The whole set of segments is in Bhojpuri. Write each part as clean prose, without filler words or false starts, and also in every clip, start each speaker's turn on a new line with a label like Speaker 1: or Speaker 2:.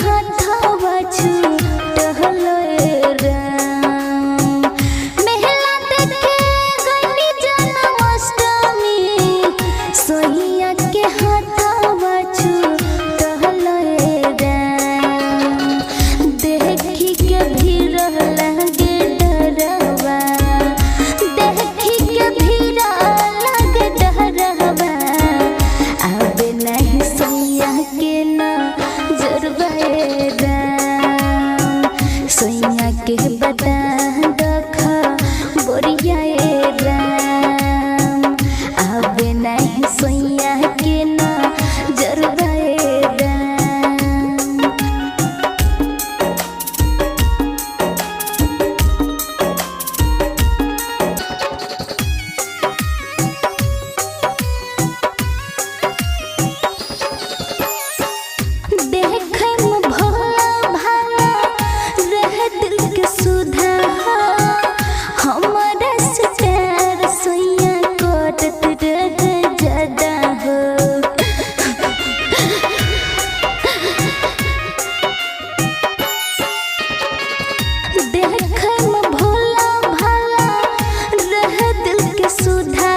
Speaker 1: हाथवा छूटल राम। मेला देखे गइली जन्माष्टमी, सोहिया के हाथवा छूटल राम। देखी के भीड़ लगे डरवा, देखी के भीड़ लगे डरवा। आबे नहीं सोहिया के नजरवा राम। सोहिया के बता रखा बोरिया राम। आबे नहीं सोहिया के नजरवा राम। देखे में भोला भाला रहे दिल के सुधा, हमारा से प्यार सोइया करत रहे ज्यादा हो। देखे में भोला भाला रहे दिल के सुधा,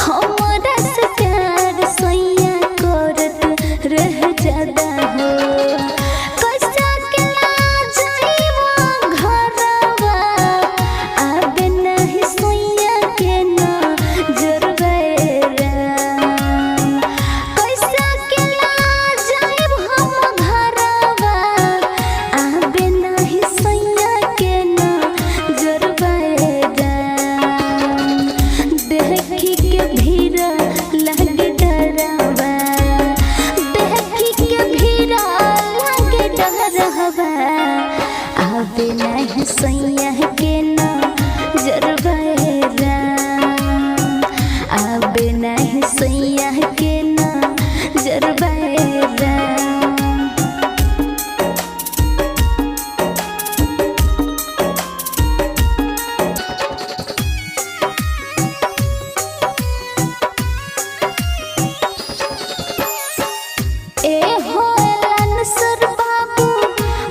Speaker 1: हमारा से प्यार सोइया करत रह ज्यादा हो। कैसा के ना जाइबो घरवा, आबे नहीं सोइया के नजरवा राम। कैसा के ना जाइबो हम घरवा, आबे नहीं सोइया के नजरवा राम। देखी के भीड़ लगे डरवा, देखी के भीड़ लगे डरवा। आबे नहीं सोइया के नजरवा राम। आबे नहीं सोइया के नजरवा राम। ए होलन सर बाबू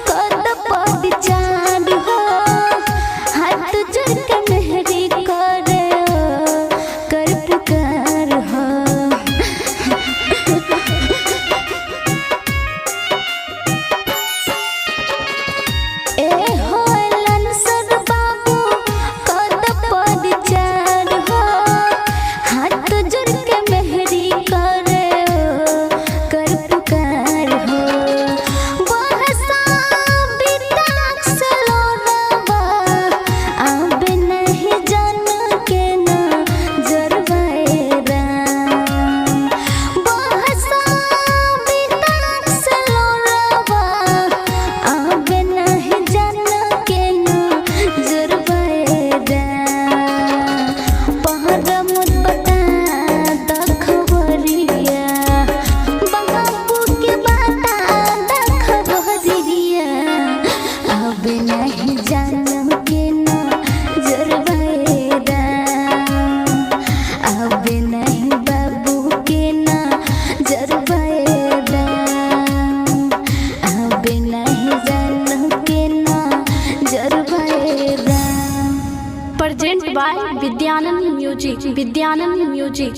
Speaker 1: कद पविचार हो, हाथ जोड़ के मेहरी करे कर पुकार हो। ए होलन सर बाबू कद पविचार हो, हाथ जोड़ के मेहरी करे कर पुकार हो। बहसा बिताक से लोरवा, आबे नहीं जान के नजरवा राम। बहसा बिताक से लोरवा, आबे नहीं जान के नजरवा राम। पहर मत बता दखबरिया, बाबू के बता दखबरिया। आबे नहीं जान के नजरवा राम। आबे नहीं बाबू के नजरवा राम। आबे नहीं जान के नजरवा Ram.
Speaker 2: Present by Vidyanand music.